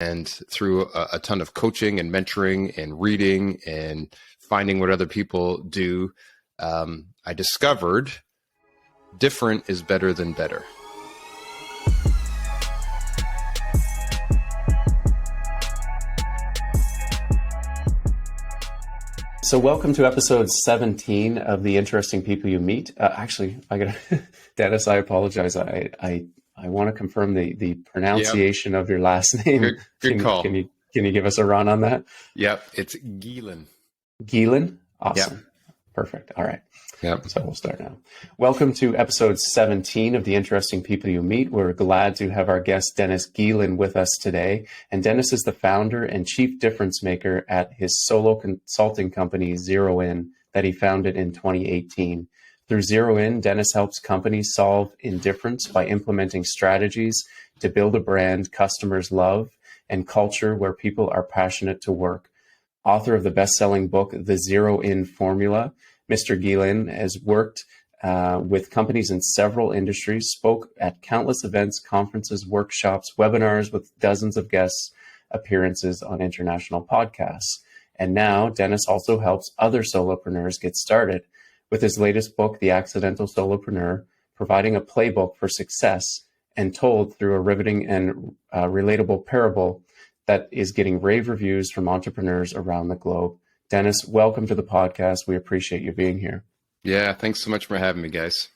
And through a ton of coaching and mentoring and reading and finding what other people do, I discovered different is better than better. So welcome to episode 17 of The Interesting People You Meet. Dennis, I apologize. I want to confirm the pronunciation of your last name. Good call. Can you give us a run on that? Yep, it's Geelen. Geelen? Awesome. Yep. Perfect. All right. Yep. So we'll start now. Welcome to episode 17 of The Interesting People You Meet. We're glad to have our guest Dennis Geelen with us today. And Dennis is the founder and chief difference maker at his solo consulting company, Zero In, that he founded in 2018. Through Zero In, Dennis helps companies solve indifference by implementing strategies to build a brand customers love and culture where people are passionate to work. Author of the best-selling book, The Zero In Formula, Mr. Geelen has worked with companies in several industries, spoke at countless events, conferences, workshops, webinars with dozens of guest appearances on international podcasts. And now Dennis also helps other solopreneurs get started with his latest book, The Accidental Solopreneur, providing a playbook for success and told through a riveting and relatable parable that is getting rave reviews from entrepreneurs around the globe. Dennis, welcome to the podcast. We appreciate you being here. Yeah, thanks so much for having me, guys.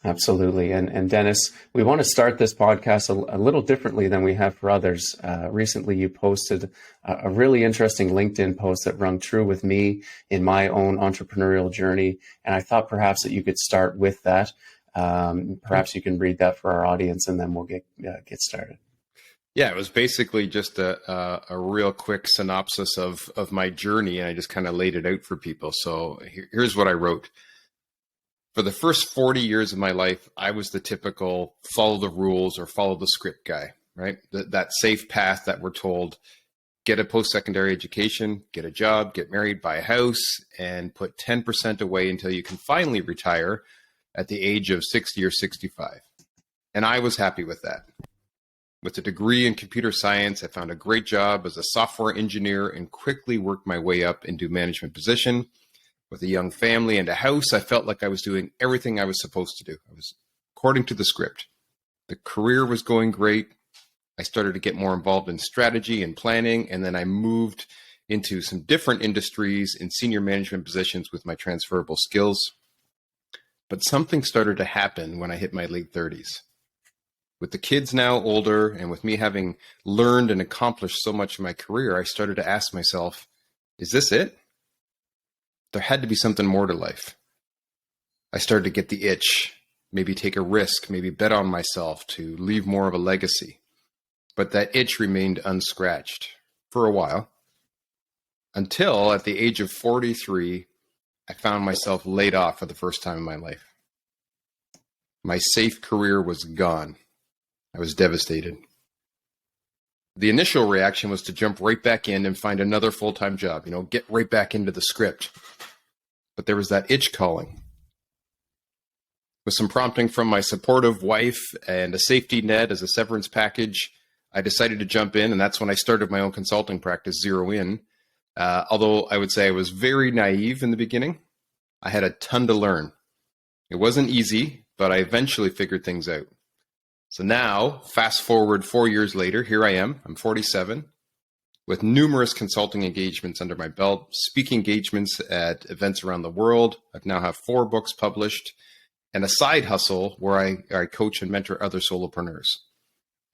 Absolutely. And Dennis, we want to start this podcast a little differently than we have for others. Recently, you posted a really interesting LinkedIn post that rung true with me in my own entrepreneurial journey. And I thought perhaps that you could start with that. Perhaps you can read that for our audience, and then we'll get started. Yeah, it was basically just a real quick synopsis of my journey, and I just kind of laid it out for people. So here's what I wrote. For the first 40 years of my life, I was the typical follow the rules or follow the script guy, right? That safe path that we're told, get a post-secondary education, get a job, get married, buy a house, and put 10% away until you can finally retire at the age of 60 or 65. And I was happy with that. With a degree in computer science, I found a great job as a software engineer and quickly worked my way up into a management position. With a young family and a house, I felt like I was doing everything I was supposed to do. I was according to the script. The career was going great. I started to get more involved in strategy and planning, and then I moved into some different industries in senior management positions with my transferable skills. But something started to happen when I hit my late 30s. With the kids now older and with me having learned and accomplished so much in my career, I started to ask myself, is this it? There had to be something more to life. I started to get the itch, maybe take a risk, maybe bet on myself to leave more of a legacy. But that itch remained unscratched for a while until at the age of 43, I found myself laid off for the first time in my life. My safe career was gone. I was devastated. The initial reaction was to jump right back in and find another full-time job, get right back into the script. But there was that itch calling. With some prompting from my supportive wife and a safety net as a severance package, I decided to jump in, and that's when I started my own consulting practice, Zero In. Although I would say I was very naive in the beginning, I had a ton to learn. It wasn't easy, but I eventually figured things out. So now, fast forward 4 years later, here I am, I'm 47, with numerous consulting engagements under my belt, speaking engagements at events around the world. I now have 4 books published, and a side hustle where I coach and mentor other solopreneurs.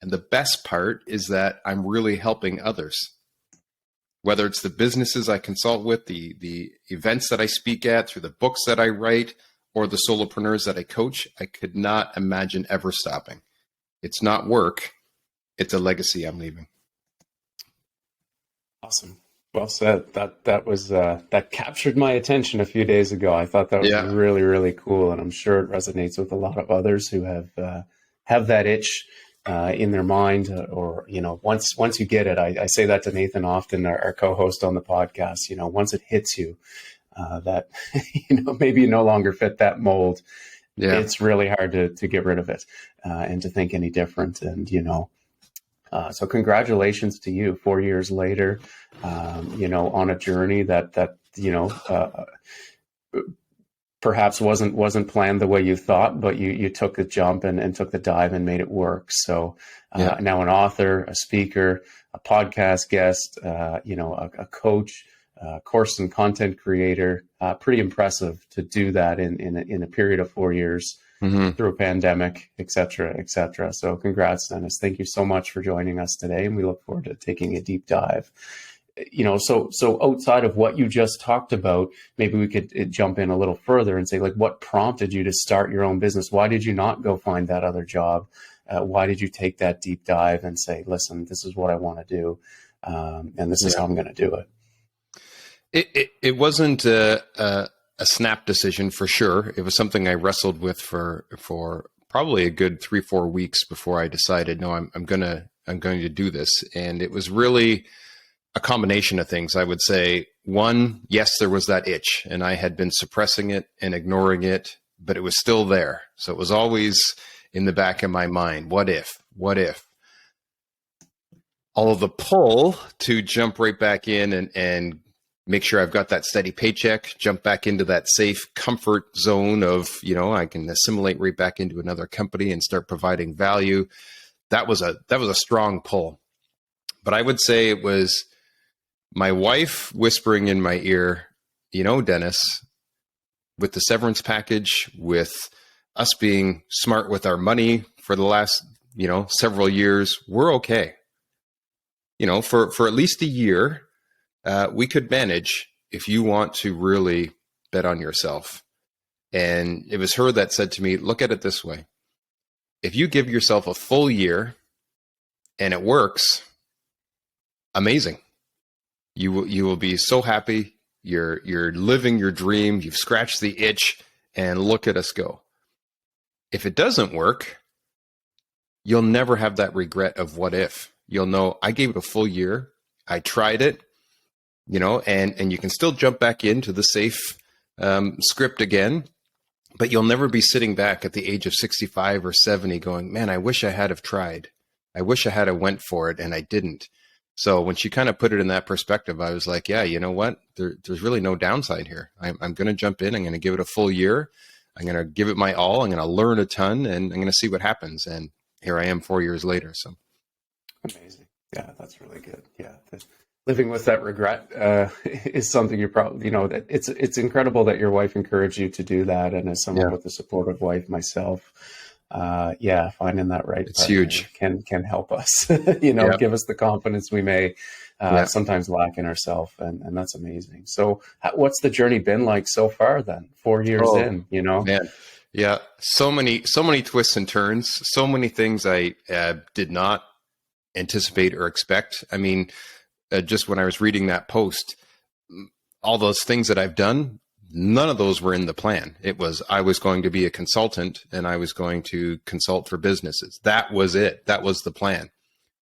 And the best part is that I'm really helping others. Whether it's the businesses I consult with, the events that I speak at, through the books that I write, or the solopreneurs that I coach, I could not imagine ever stopping. It's not work. It's a legacy I'm leaving. Awesome. Well said. That captured my attention a few days ago. I thought that was really, really cool. And I'm sure it resonates with a lot of others who have that itch in their mind, or, once you get it, I say that to Nathan often, our co-host on the podcast, once it hits you, that, maybe you no longer fit that mold. It's really hard to get rid of it and to think any different. And, So congratulations to you, 4 years later, on a journey that perhaps wasn't planned the way you thought, but you took the jump and took the dive and made it work. So now an author, a speaker, a podcast guest, a coach, course and content creator. Pretty impressive to do that in a period of 4 years through a pandemic, et cetera, et cetera. So congrats, Dennis. Thank you so much for joining us today. And we look forward to taking a deep dive. So outside of what you just talked about, maybe we could jump in a little further and say, like, what prompted you to start your own business? Why did you not go find that other job? Why did you take that deep dive and say, listen, this is what I want to do, and this is how I'm going to do it? It wasn't a snap decision for sure. It was something I wrestled with for probably a good 3-4 weeks before I decided, no, I'm going to do this. And it was really a combination of things. I would say, one, yes, there was that itch, and I had been suppressing it and ignoring it, but it was still there. So it was always in the back of my mind. What if? All of the pull to jump right back in and make sure I've got that steady paycheck, jump back into that safe comfort zone of, I can assimilate right back into another company and start providing value. That was a strong pull. But I would say it was my wife whispering in my ear, Dennis, with the severance package, with us being smart with our money for the last, several years, we're okay. For at least a year, we could manage if you want to really bet on yourself. And it was her that said to me, look at it this way. If you give yourself a full year and it works, amazing. You will be so happy. You're living your dream. You've scratched the itch, and look at us go. If it doesn't work, you'll never have that regret of what if. You'll know I gave it a full year. I tried it, and you can still jump back into the safe script again, but you'll never be sitting back at the age of 65 or 70 going, man, I wish I had have tried. I wish I had have went for it, and I didn't. So when she kind of put it in that perspective, I was like, yeah, you know what? There's really no downside here. I'm going to jump in. I'm going to give it a full year. I'm going to give it my all. I'm going to learn a ton, and I'm going to see what happens. And here I am 4 years later. So amazing. Yeah, that's really good. Yeah. Living with that regret is something you're probably, that it's incredible that your wife encouraged you to do that. And as someone with a supportive wife myself, finding that right it's huge can help us, give us the confidence we may sometimes lack in ourselves. And that's amazing. So what's the journey been like so far then? 4 years in, Man. Yeah. So many twists and turns, so many things I did not anticipate or expect. I mean, just when I was reading that post, all those things that I've done, none of those were in the plan. It was, I was going to be a consultant and I was going to consult for businesses. That was it. That was the plan.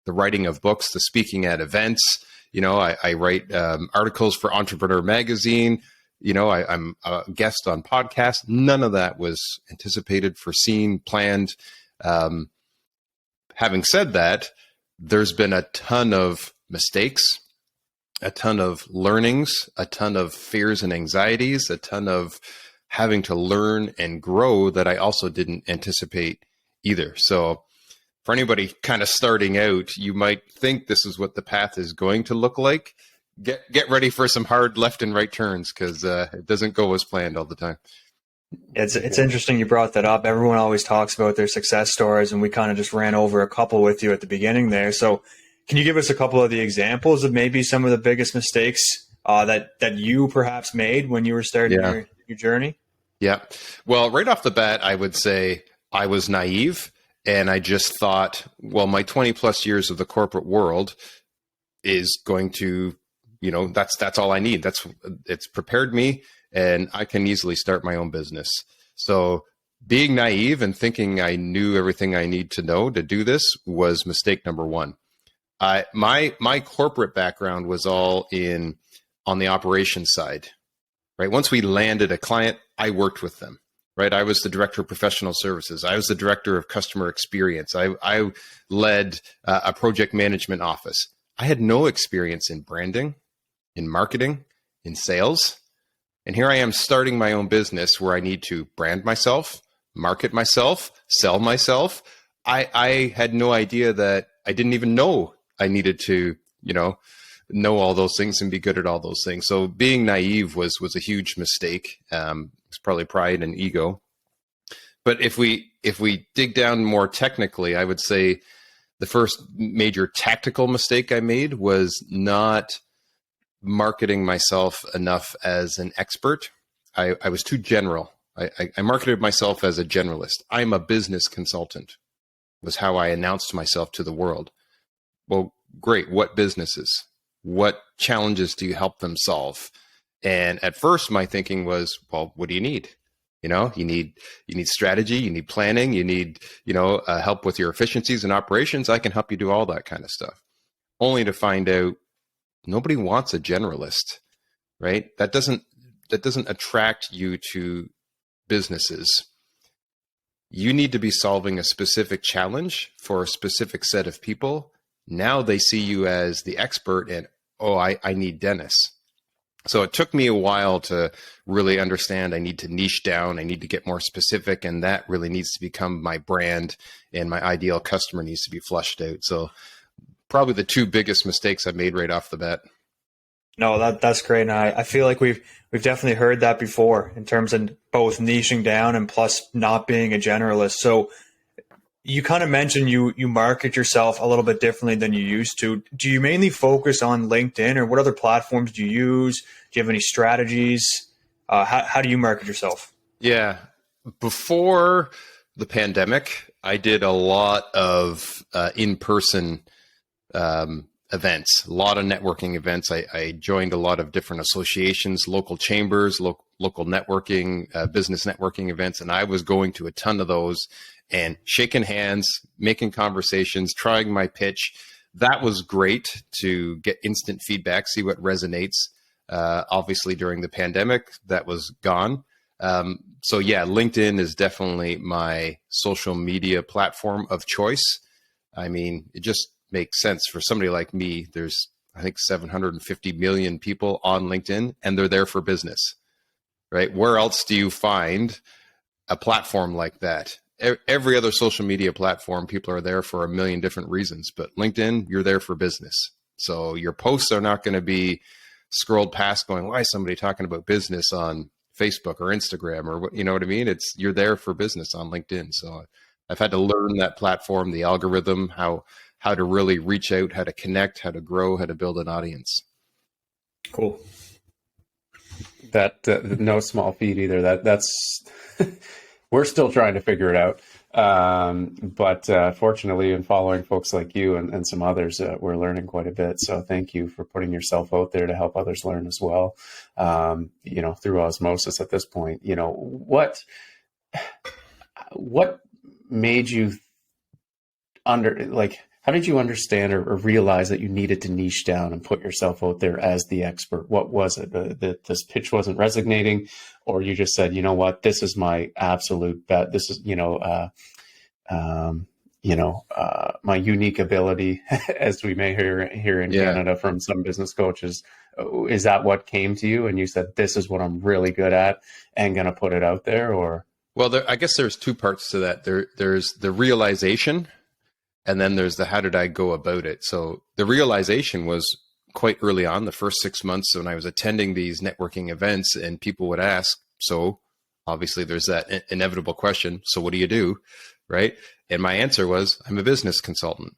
The writing of books, the speaking at events. I write articles for Entrepreneur Magazine. I'm a guest on podcasts. None of that was anticipated, foreseen, planned. Having said that, there's been a ton of mistakes, a ton of learnings, a ton of fears and anxieties, a ton of having to learn and grow that I also didn't anticipate either. So for anybody kind of starting out, you might think this is what the path is going to look like. Get ready for some hard left and right turns, because it doesn't go as planned all the time. It's interesting you brought that up. Everyone always talks about their success stories, and we kind of just ran over a couple with you at the beginning there. So can you give us a couple of the examples of maybe some of the biggest mistakes that you perhaps made when you were starting your journey? Yeah. Well, right off the bat, I would say I was naive, and I just thought, well, my 20 plus years of the corporate world is going to, that's all I need. It's prepared me, and I can easily start my own business. So being naive and thinking I knew everything I need to know to do this was mistake number one. My corporate background was all on the operations side, right? Once we landed a client, I worked with them, right? I was the director of professional services. I was the director of customer experience. I led a project management office. I had no experience in branding, in marketing, in sales. And here I am starting my own business where I need to brand myself, market myself, sell myself. I had no idea that I didn't even know I needed to, know all those things and be good at all those things. So being naive was a huge mistake. It's probably pride and ego. But if we dig down more technically, I would say the first major tactical mistake I made was not marketing myself enough as an expert. I was too general. I marketed myself as a generalist. I'm a business consultant, was how I announced myself to the world. Well, great. What businesses? What challenges do you help them solve? And at first my thinking was, well, what do you need? You need strategy, you need planning, you need, help with your efficiencies and operations. I can help you do all that kind of stuff. Only to find out nobody wants a generalist, right? That doesn't attract you to businesses. You need to be solving a specific challenge for a specific set of people. Now they see you as the expert and, I need Dennis. So it took me a while to really understand I need to niche down. I need to get more specific, and that really needs to become my brand, and my ideal customer needs to be flushed out. So probably the two biggest mistakes I made right off the bat. No, that's great. And I feel like we've definitely heard that before in terms of both niching down and plus not being a generalist. So you kind of mentioned you market yourself a little bit differently than you used to. Do you mainly focus on LinkedIn, or what other platforms do you use? Do you have any strategies? How do you market yourself? Yeah. Before the pandemic, I did a lot of in-person events, a lot of networking events. I joined a lot of different associations, local chambers, local networking, business networking events, and I was going to a ton of those and shaking hands, making conversations, trying my pitch. That was great to get instant feedback, see what resonates. Obviously, during the pandemic, that was gone. So yeah, LinkedIn is definitely my social media platform of choice. I mean, it just makes sense for somebody like me. There's, I think, 750 million people on LinkedIn, and they're there for business, right? Where else do you find a platform like that? Every other social media platform, people are there for a million different reasons, but LinkedIn, you're there for business. So your posts are not going to be scrolled past going, why is somebody talking about business on Facebook or Instagram, or what, you know what I mean? You're there for business on LinkedIn. So I've had to learn that platform, the algorithm, how to really reach out, how to connect, how to grow, how to build an audience. Cool. That no small feat either. That's we're still trying to figure it out. But fortunately, in following folks like you and some others, we're learning quite a bit. So thank you for putting yourself out there to help others learn as well. Through osmosis at this point, what made you how did you understand or realize that you needed to niche down and put yourself out there as the expert? What was it? That this pitch wasn't resonating, or you just said, you know what, this is my absolute bet. This is, my unique ability, as we may hear here in Canada from some business coaches. Is that what came to you? And you said, this is what I'm really good at and going to put it out there? Or? Well, I guess there's two parts to that. There's the realization, and then there's the how did I go about it. So the realization was quite early on, the first 6 months when I was attending these networking events, and people would ask, so obviously there's that inevitable question, so what do you do, right? And my answer was, I'm a business consultant.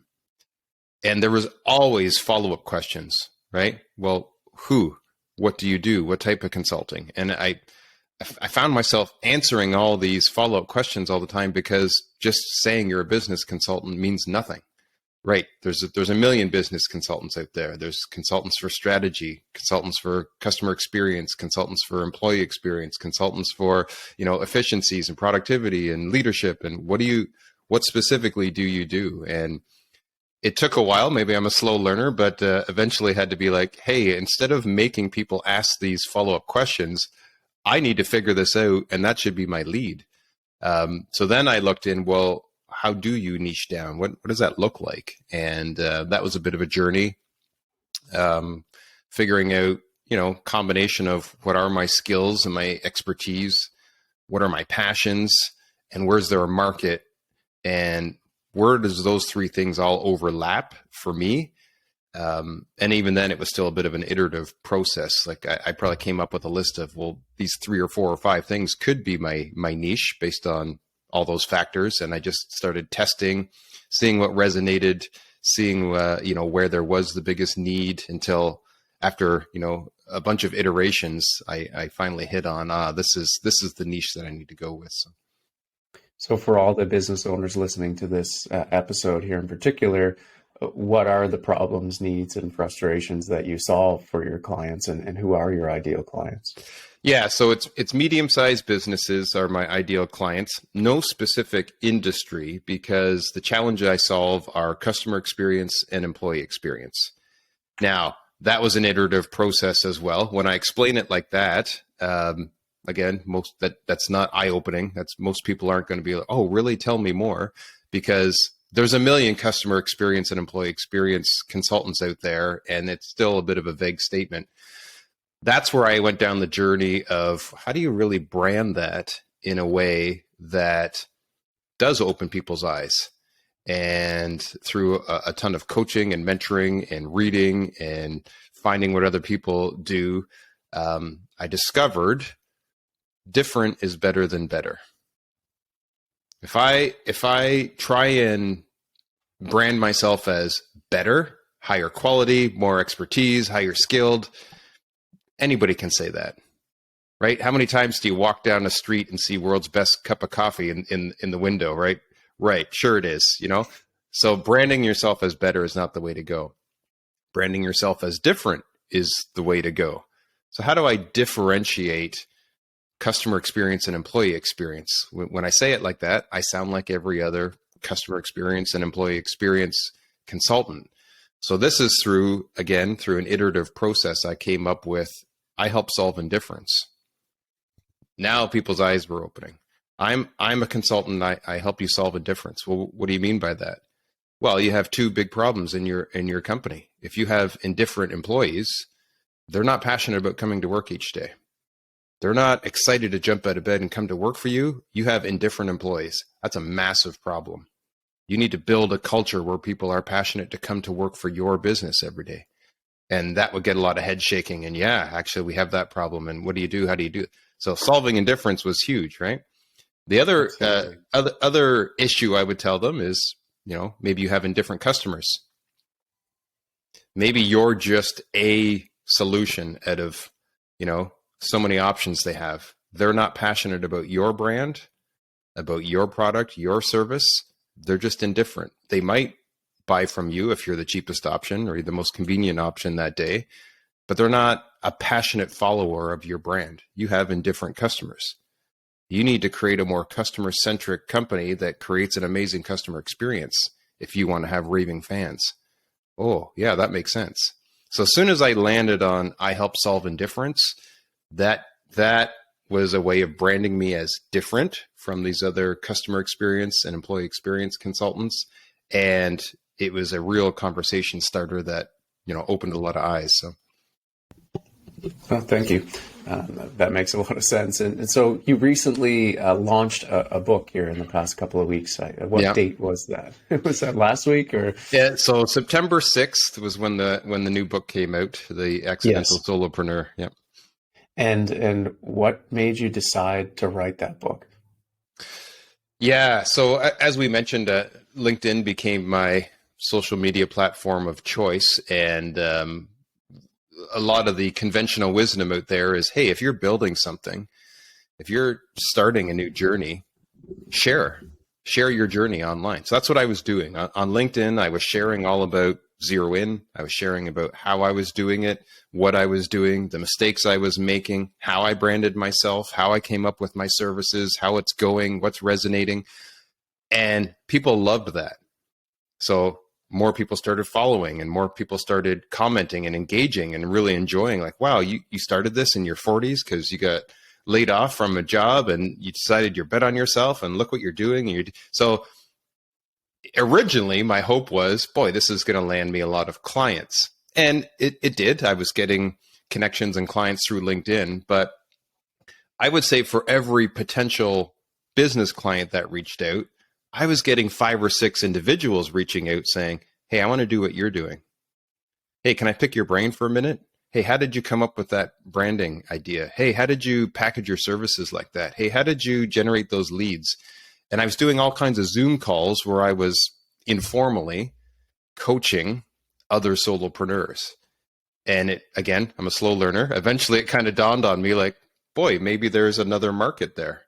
And there was always follow-up questions, right? Well, who? What do you do? What type of consulting? And I found myself answering all these follow-up questions all the time, because just saying you're a business consultant means nothing, right? There's a million business consultants out there. There's consultants for strategy, consultants for customer experience, consultants for employee experience, consultants for, efficiencies and productivity and leadership. And what specifically do you do? And it took a while. Maybe I'm a slow learner, but eventually had to be like, hey, instead of making people ask these follow-up questions, I need to figure this out, and that should be my lead. So then I looked in, well, how do you niche down? What does that look like? And that was a bit of a journey, figuring out, combination of what are my skills and my expertise, what are my passions, and where's there a market, and where does those three things all overlap for me? And even then, it was still a bit of an iterative process. Like I probably came up with a list of, well, these 3 or 4 or 5 things could be my niche based on all those factors. And I just started testing, seeing what resonated, seeing, where there was the biggest need, until after, a bunch of iterations, I finally hit on, this is the niche that I need to go with. So for all the business owners listening to this episode here in particular, what are the problems, needs, and frustrations that you solve for your clients, and who are your ideal clients? Yeah, so it's medium-sized businesses are my ideal clients. No specific industry, because the challenge I solve are customer experience and employee experience. Now, that was an iterative process as well. When I explain it like that, again, that's not eye-opening. Most people aren't going to be like, oh, really? Tell me more, because there's a million customer experience and employee experience consultants out there, and it's still a bit of a vague statement. That's where I went down the journey of, how do you really brand that in a way that does open people's eyes? And through a ton of coaching and mentoring and reading and finding what other people do, I discovered different is better than better. If I try and brand myself as better, higher quality, more expertise, higher skilled, anybody can say that, right? How many times do you walk down the street and see world's best cup of coffee in the window, right? Right. Sure it is, So branding yourself as better is not the way to go. Branding yourself as different is the way to go. So how do I differentiate customer experience and employee experience? When I say it like that, I sound like every other customer experience and employee experience consultant. So this is through an iterative process I came up with. I help solve indifference. Now people's eyes were opening. I'm a consultant. I help you solve indifference. Well, what do you mean by that? Well, you have 2 big problems in your company. If you have indifferent employees, they're not passionate about coming to work each day. They're not excited to jump out of bed and come to work for you. You have indifferent employees. That's a massive problem. You need to build a culture where people are passionate to come to work for your business every day. And that would get a lot of head shaking. And yeah, actually, we have that problem. And what do you do? How do you do it? So solving indifference was huge, right? The other issue I would tell them is, maybe you have indifferent customers. Maybe you're just a solution out of, so many options they have. They're not passionate about your brand, about your product, your service. They're just indifferent. They might buy from you if you're the cheapest option or the most convenient option that day, but they're not a passionate follower of your brand. You have indifferent customers. You need to create a more customer-centric company that creates an amazing customer experience if you want to have raving fans. Oh, yeah, that makes sense. So as soon as I landed on I help solve indifference, that was a way of branding me as different from these other customer experience and employee experience consultants. And it was a real conversation starter that, opened a lot of eyes. So. Well, thank you. That makes a lot of sense. And so you recently launched a book here in the past couple of weeks. What date was that? Was that last week or? Yeah, so September 6th was when the new book came out, The Accidental Solopreneur. Yeah. And what made you decide to write that book? Yeah, so as we mentioned, LinkedIn became my social media platform of choice, and a lot of the conventional wisdom out there is, hey, if you're building something, if you're starting a new journey, share your journey online. So that's what I was doing. On LinkedIn, I was sharing all about Zero In. I was sharing about how I was doing it, what I was doing, the mistakes I was making, how I branded myself, how I came up with my services, how it's going, what's resonating. And people loved that. So more people started following and more people started commenting and engaging and really enjoying, like, wow, you started this in your 40s because you got laid off from a job and you decided you're bet on yourself and look what you're doing. And so originally my hope was, boy, this is going to land me a lot of clients. And it did. I was getting connections and clients through LinkedIn, but I would say for every potential business client that reached out, I was getting 5 or 6 individuals reaching out saying, hey, I want to do what you're doing. Hey, can I pick your brain for a minute? Hey, how did you come up with that branding idea? Hey, how did you package your services like that? Hey, how did you generate those leads? And I was doing all kinds of Zoom calls where I was informally coaching other solopreneurs. And again, I'm a slow learner. Eventually it kind of dawned on me like, boy, maybe there's another market there.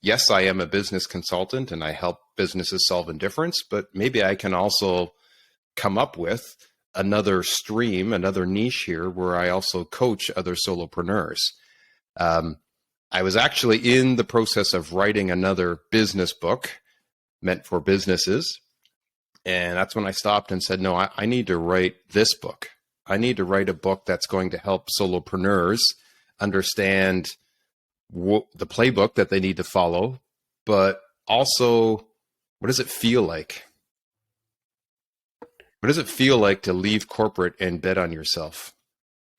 Yes, I am a business consultant and I help businesses solve indifference, but maybe I can also come up with another stream, another niche here where I also coach other solopreneurs. I was actually in the process of writing another business book meant for businesses. And that's when I stopped and said, no, I need to write this book. I need to write a book that's going to help solopreneurs understand the playbook that they need to follow, but also what does it feel like? What does it feel like to leave corporate and bet on yourself?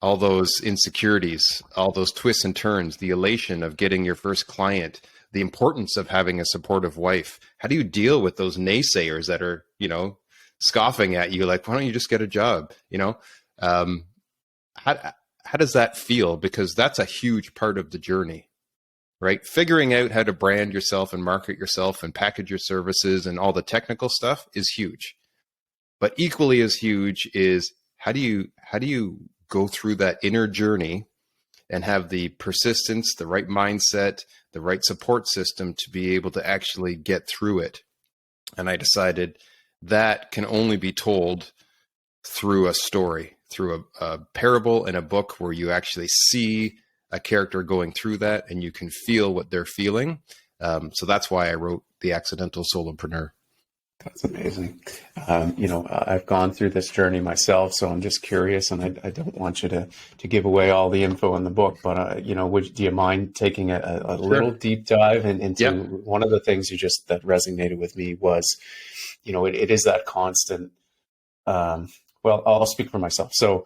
All those insecurities, all those twists and turns, the elation of getting your first client, the importance of having a supportive wife. How do you deal with those naysayers that are, scoffing at you? Like, why don't you just get a job? How does that feel? Because that's a huge part of the journey, right? Figuring out how to brand yourself and market yourself and package your services and all the technical stuff is huge. But equally as huge is how do you go through that inner journey and have the persistence, the right mindset, the right support system to be able to actually get through it. And I decided that can only be told through a story, through a parable and a book where you actually see a character going through that and you can feel what they're feeling. So that's why I wrote The Accidental Solopreneur. That's amazing. I've gone through this journey myself, so I'm just curious, and I don't want you to give away all the info in the book, but do you mind taking a little deep dive into one of the things that resonated with me was, it is that constant. Well, I'll speak for myself. So,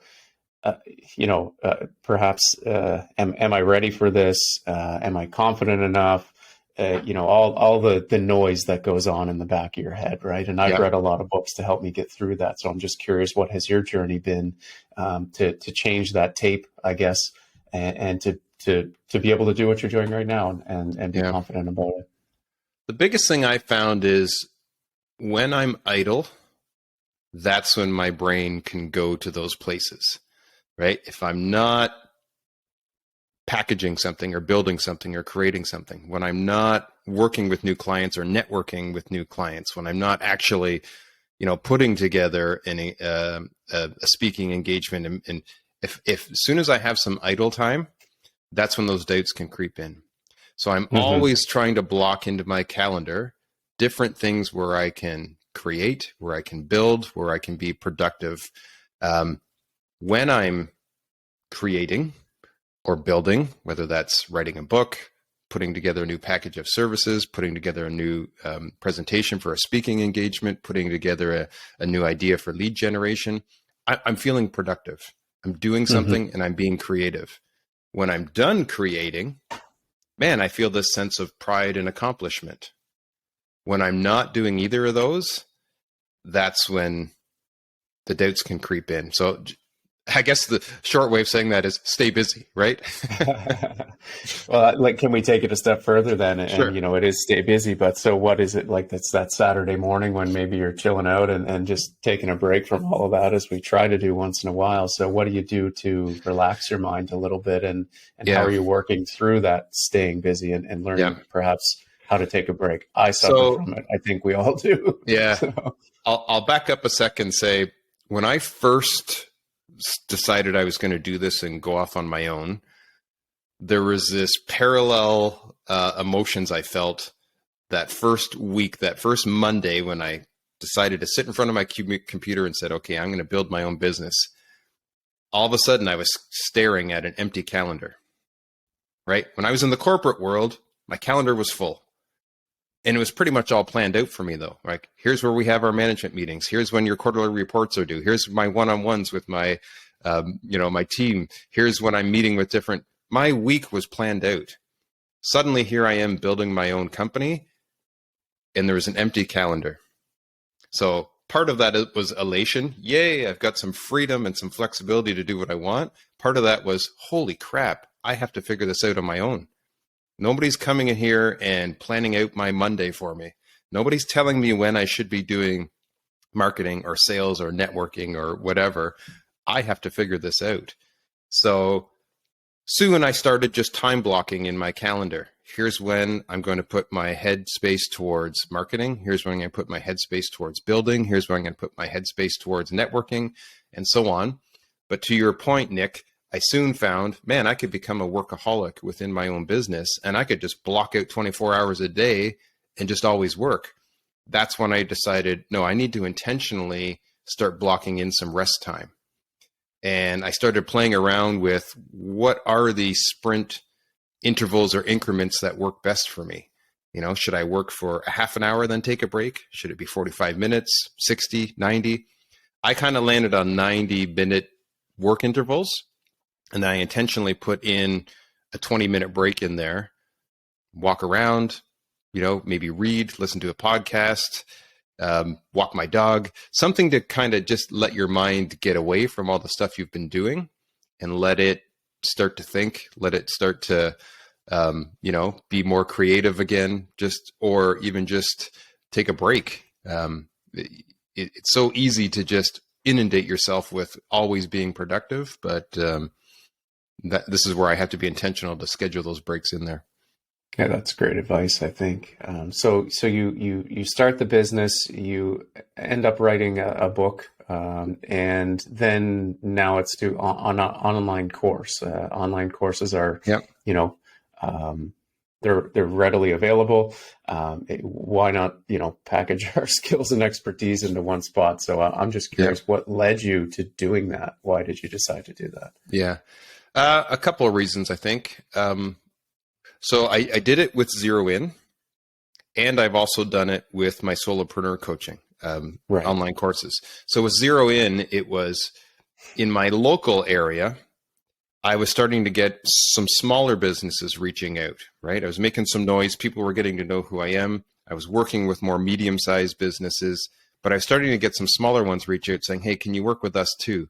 perhaps am I ready for this? Am I confident enough? All the noise that goes on in the back of your head, right? And I've read a lot of books to help me get through that. So I'm just curious, what has your journey been to change that tape, I guess, and to be able to do what you're doing right now and be confident about it? The biggest thing I found is when I'm idle, that's when my brain can go to those places, right? If I'm not packaging something or building something or creating something, when I'm not working with new clients or networking with new clients, when I'm not actually, putting together a speaking engagement, and if as soon as I have some idle time, that's when those doubts can creep in. So I'm always trying to block into my calendar different things where I can create, where I can build, where I can be productive. When I'm creating or building, whether that's writing a book, putting together a new package of services, putting together a new presentation for a speaking engagement, putting together a new idea for lead generation, I'm feeling productive. I'm doing something and I'm being creative. When I'm done creating, man, I feel this sense of pride and accomplishment. When I'm not doing either of those, that's when the doubts can creep in. So I guess the short way of saying that is stay busy, right? Well, can we take it a step further then? And, Sure. it is stay busy, but so what is it like? That's that Saturday morning when maybe you're chilling out and just taking a break from all of that, as we try to do once in a while. So what do you do to relax your mind a little bit? And how are you working through that staying busy and learning perhaps how to take a break? I suffer from it. I think we all do. Yeah. So. I'll back up a second and say, when I first decided I was going to do this and go off on my own, there was this parallel emotions I felt that first week, that first Monday, when I decided to sit in front of my computer and said, okay, I'm going to build my own business. All of a sudden I was staring at an empty calendar, right? When I was in the corporate world, my calendar was full. And it was pretty much all planned out for me, though. Like, here's where we have our management meetings. Here's when your quarterly reports are due. Here's my one-on-ones with my, my team. Here's when I'm meeting with different. My week was planned out. Suddenly, here I am building my own company, and there was an empty calendar. So part of that was elation. Yay, I've got some freedom and some flexibility to do what I want. Part of that was, holy crap, I have to figure this out on my own. Nobody's coming in here and planning out my Monday for me. Nobody's telling me when I should be doing marketing or sales or networking or whatever. I have to figure this out. So soon I started just time blocking in my calendar. Here's when I'm going to put my headspace towards marketing. Here's when I'm going to put my headspace towards building. Here's when I'm going to put my headspace towards networking, and so on. But to your point, Nick, I soon found, man, I could become a workaholic within my own business, and I could just block out 24 hours a day and just always work. That's when I decided, no, I need to intentionally start blocking in some rest time. And I started playing around with what are the sprint intervals or increments that work best for me. Should I work for a half an hour, then take a break? Should it be 45 minutes, 60, 90? I kind of landed on 90-minute work intervals. And I intentionally put in a 20-minute break in there, walk around, maybe read, listen to a podcast, walk my dog, something to kind of just let your mind get away from all the stuff you've been doing and let it start to think, let it start to, be more creative again, or even just take a break. It's so easy to just inundate yourself with always being productive, but this is where I have to be intentional to schedule those breaks in there. Yeah, that's great advice, I think. So you start the business, you end up writing a book, and then now it's on an online course. Online courses are, yep. They're readily available. Why not, package our skills and expertise into one spot? So I'm just curious, what led you to doing that? Why did you decide to do that? Yeah. A couple of reasons, I think. So I did it with Zero In, and I've also done it with my solopreneur coaching, online courses. So with Zero In, it was in my local area. I was starting to get some smaller businesses reaching out, right? I was making some noise. People were getting to know who I am. I was working with more medium-sized businesses, but I was starting to get some smaller ones reach out saying, hey, can you work with us too?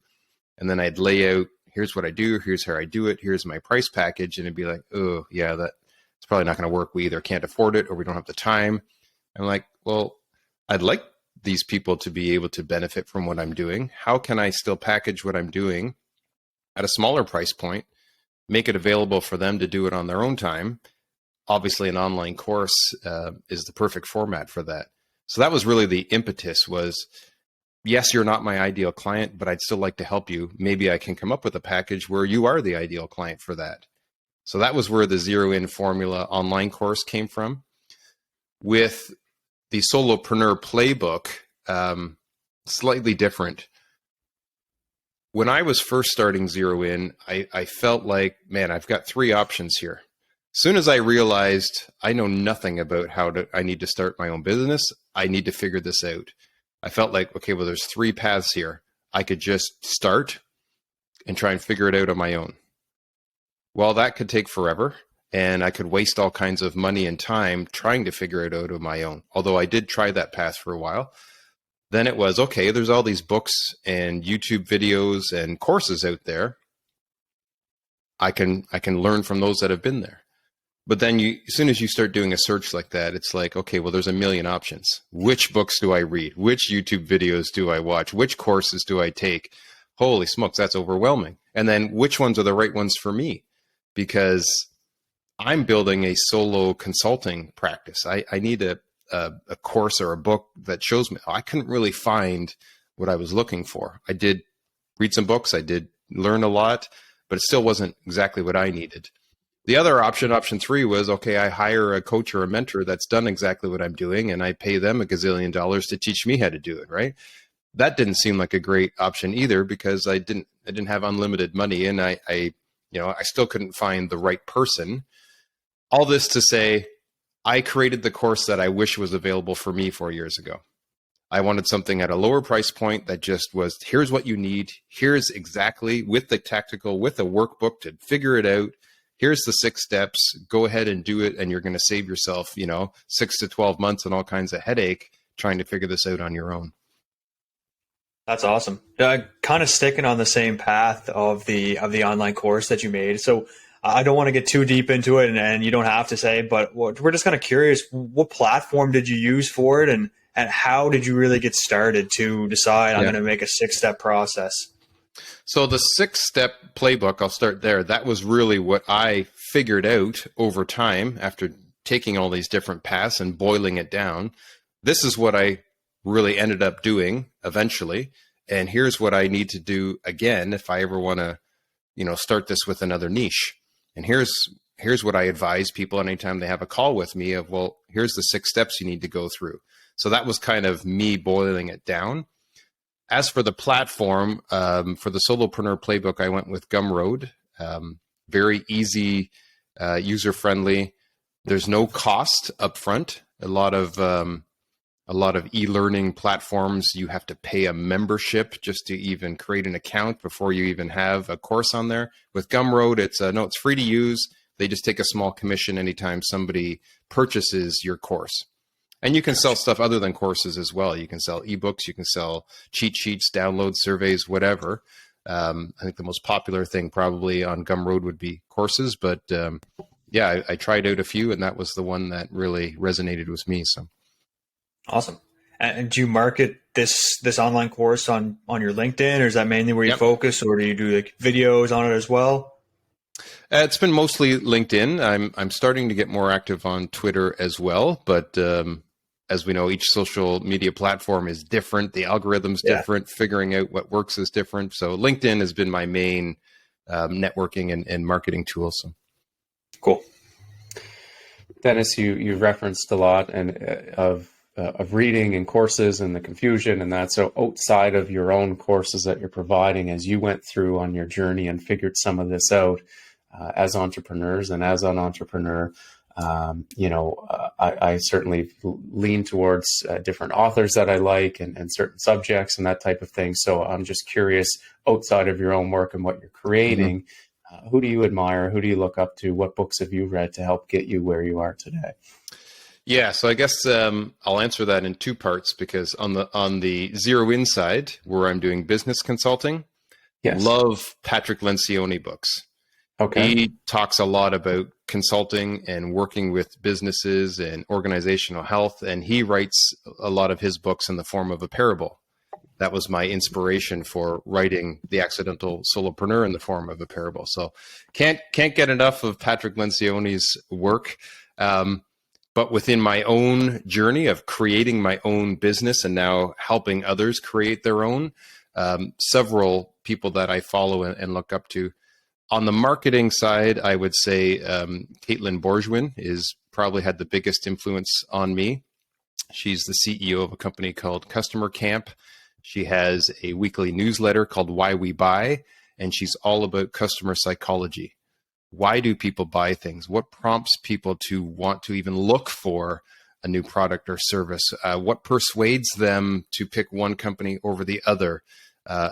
And then I'd lay out, here's what I do, here's how I do it, here's my price package. And it'd be like, oh, yeah, it's probably not going to work. We either can't afford it or we don't have the time. I'm like, well, I'd like these people to be able to benefit from what I'm doing. How can I still package what I'm doing at a smaller price point, make it available for them to do it on their own time? Obviously, an online course is the perfect format for that. So that was really the impetus was, yes, you're not my ideal client, but I'd still like to help you. Maybe I can come up with a package where you are the ideal client for that. So that was where the Zero In Formula online course came from. With the Solopreneur playbook, slightly different. When I was first starting Zero In, I felt like, man, I've got three options here. As soon as I realized I know nothing about I need to start my own business, I need to figure this out. I felt like, okay, well, there's three paths here. I could just start and try and figure it out on my own. Well, that could take forever, and I could waste all kinds of money and time trying to figure it out on my own. Although I did try that path for a while. Then it was, okay, there's all these books and YouTube videos and courses out there. I can learn from those that have been there. But then as soon as you start doing a search like that, it's like, okay, well, there's a million options. Which books do I read? Which YouTube videos do I watch? Which courses do I take? Holy smokes, that's overwhelming. And then which ones are the right ones for me? Because I'm building a solo consulting practice. I need a course or a book that shows me. I couldn't really find what I was looking for. I did read some books. I did learn a lot, but it still wasn't exactly what I needed. The other option 3 was, okay, I hire a coach or a mentor that's done exactly what I'm doing, and I pay them $1 gazillion to teach me how to do it, right? That didn't seem like a great option either, because I didn't have unlimited money, and I I still couldn't find the right person. All this to say, I created the course that I wish was available for me 4 years ago. I wanted something at a lower price point that just was, here's what you need. Here's exactly with the tactical, with a workbook to figure it out. Here's the 6 steps. Go ahead and do it. And you're going to save yourself, 6 to 12 months and all kinds of headache trying to figure this out on your own. That's awesome. Kind of sticking on the same path of the online course that you made. So I don't want to get too deep into it, and you don't have to say, but we're just kind of curious, what platform did you use for it, and how did you really get started to decide I'm going to make a 6-step process? So the 6-step playbook, I'll start there. That was really what I figured out over time after taking all these different paths and boiling it down. This is what I really ended up doing eventually. And here's what I need to do again if I ever want to, start this with another niche. And here's what I advise people anytime they have a call with me of, well, here's the 6 steps you need to go through. So that was kind of me boiling it down. As for the platform, for the Solopreneur Playbook, I went with Gumroad. Very easy, user-friendly. There's no cost upfront. A lot of e-learning platforms, you have to pay a membership just to even create an account before you even have a course on there. With Gumroad, it's free to use. They just take a small commission anytime somebody purchases your course. And you can sell stuff other than courses as well. You can sell ebooks, you can sell cheat sheets, download surveys, whatever. I think the most popular thing probably on Gumroad would be courses, but I tried out a few, and that was the one that really resonated with me. So awesome. And do you market this online course on your LinkedIn, or is that mainly where you focus, or do you do like videos on it as well? It's been mostly LinkedIn. I'm starting to get more active on Twitter as well, but as we know, each social media platform is different. The algorithm's different. Figuring out what works is different. So LinkedIn has been my main networking and marketing tool. So cool. Dennis, you referenced a lot of reading and courses and the confusion and that. So outside of your own courses that you're providing, as you went through on your journey and figured some of this out as entrepreneurs and as an entrepreneur, I certainly lean towards different authors that I like and certain subjects and that type of thing. So I'm just curious, outside of your own work and what you're creating, who do you admire? Who do you look up to? What books have you read to help get you where you are today? Yeah, so I guess I'll answer that in 2 parts, because on the zero in side, where I'm doing business consulting, love Patrick Lencioni books. Okay. He talks a lot about consulting and working with businesses and organizational health, and he writes a lot of his books in the form of a parable. That was my inspiration for writing The Accidental Solopreneur in the form of a parable. So can't get enough of Patrick Lencioni's work. But within my own journey of creating my own business and now helping others create their own, several people that I follow and look up to. On the marketing side, I would say Caitlin Bourgeois is probably had the biggest influence on me. She's the CEO of a company called Customer Camp. She has a weekly newsletter called Why We Buy, and she's all about customer psychology. Why do people buy things? What prompts people to want to even look for a new product or service? What persuades them to pick one company over the other?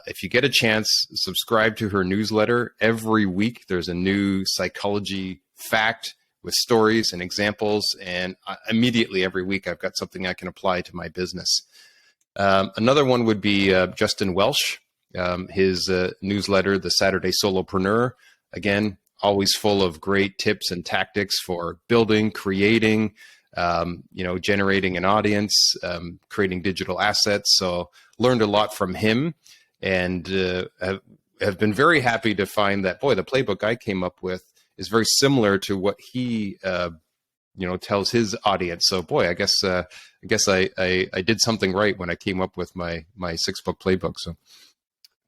If you get a chance, subscribe to her newsletter. Every week, there's a new psychology fact with stories and examples. And immediately every week, I've got something I can apply to my business. Another one would be Justin Welsh, his newsletter, The Saturday Solopreneur. Again, always full of great tips and tactics for building, creating, generating an audience, creating digital assets. So learned a lot from him, and have been very happy to find that, boy, the playbook I came up with is very similar to what he, tells his audience. So, boy, I guess I did something right when I came up with my 6-book playbook. So.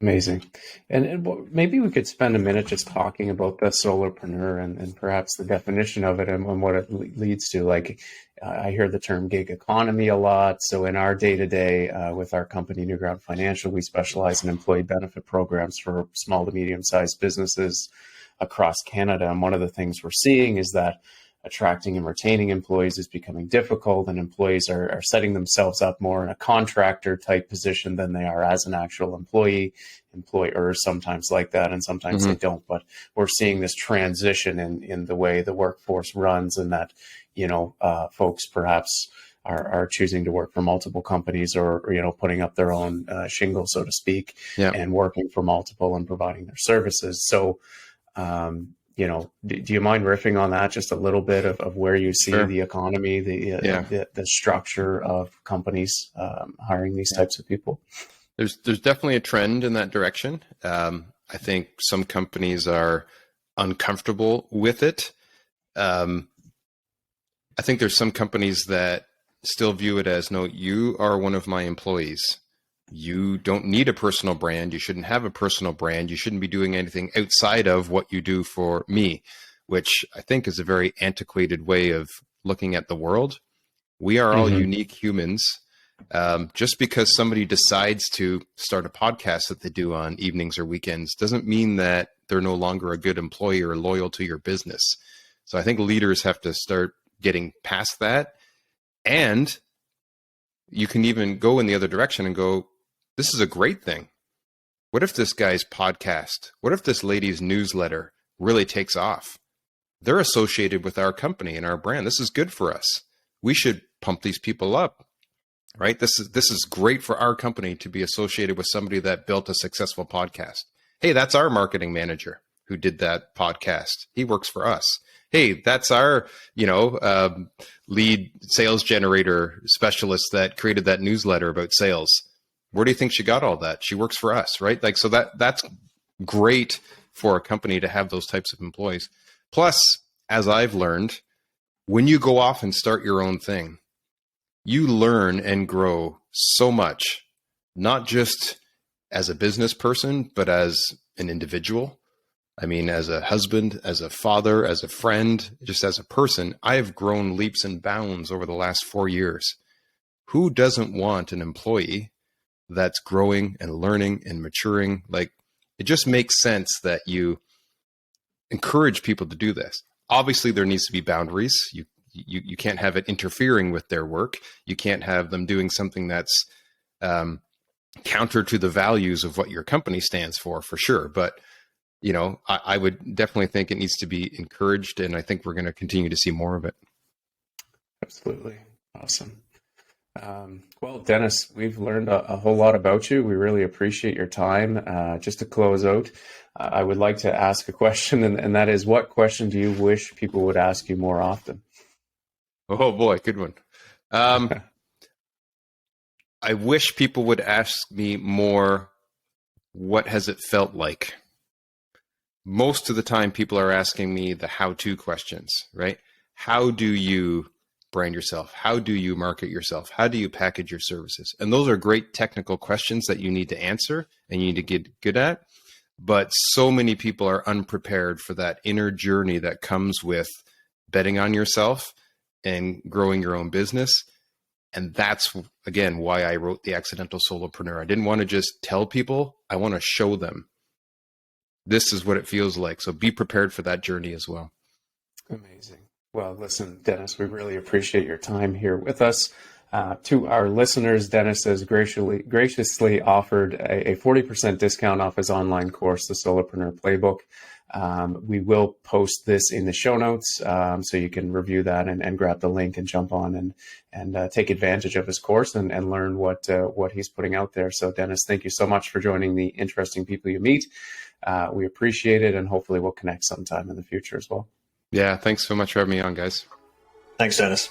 Amazing. And maybe we could spend a minute just talking about the solopreneur and perhaps the definition of it and what it leads to. Like, I hear the term gig economy a lot. So in our day-to-day with our company, Newground Financial, we specialize in employee benefit programs for small to medium-sized businesses across Canada. And one of the things we're seeing is that attracting and retaining employees is becoming difficult, and employees are setting themselves up more in a contractor type position than they are as an actual employee. Employers sometimes like that, and sometimes they don't. But we're seeing this transition in the way the workforce runs, and that, folks perhaps are choosing to work for multiple companies, or putting up their own shingle, so to speak, and working for multiple and providing their services. So, do you mind riffing on that just a little bit of where you see the economy, the structure of companies hiring these types of people? There's definitely a trend in that direction. I think some companies are uncomfortable with it. I think there's some companies that still view it as, no, you are one of my employees. You don't need a personal brand. You shouldn't have a personal brand. You shouldn't be doing anything outside of what you do for me, which I think is a very antiquated way of looking at the world. We are all unique humans. Just because somebody decides to start a podcast that they do on evenings or weekends doesn't mean that they're no longer a good employee or loyal to your business. So I think leaders have to start getting past that. And you can even go in the other direction and go, this is a great thing. What if this guy's podcast, what if this lady's newsletter really takes off? They're associated with our company and our brand. This is good for us. We should pump these people up, right? This is great for our company to be associated with somebody that built a successful podcast. Hey, that's our marketing manager who did that podcast. He works for us. Hey, that's our, lead sales generator specialist that created that newsletter about sales. Where do you think she got all that? She works for us, right? Like, so that's great for a company to have those types of employees. Plus, as I've learned, when you go off and start your own thing, you learn and grow so much, not just as a business person, but as an individual. I mean, as a husband, as a father, as a friend, just as a person, I have grown leaps and bounds over the last 4 years. Who doesn't want an employee that's growing and learning and maturing? Like, it just makes sense that you encourage people to do this. Obviously, there needs to be boundaries. You can't have it interfering with their work. You can't have them doing something that's counter to the values of what your company stands for sure. But I would definitely think it needs to be encouraged, and I think we're going to continue to see more of it. Absolutely. Awesome. Well, Dennis, we've learned a whole lot about you. We really appreciate your time. Just to close out, I would like to ask a question, and that is, what question do you wish people would ask you more often? Oh boy, good one. I wish people would ask me more, what has it felt like? Most of the time, people are asking me the how-to questions, right? How do you brand yourself? How do you market yourself? How do you package your services? And those are great technical questions that you need to answer and you need to get good at. But so many people are unprepared for that inner journey that comes with betting on yourself and growing your own business. And that's, again, why I wrote The Accidental Solopreneur. I didn't want to just tell people, I want to show them. This is what it feels like. So be prepared for that journey as well. Amazing. Well, listen, Dennis, we really appreciate your time here with us. To our listeners, Dennis has graciously offered a 40% discount off his online course, the Solopreneur Playbook. We will post this in the show notes, so you can review that and grab the link and jump on and take advantage of his course and learn what he's putting out there. So, Dennis, thank you so much for joining the Interesting People You Meet. We appreciate it, and hopefully we'll connect sometime in the future as well. Yeah, thanks so much for having me on, guys. Thanks, Dennis.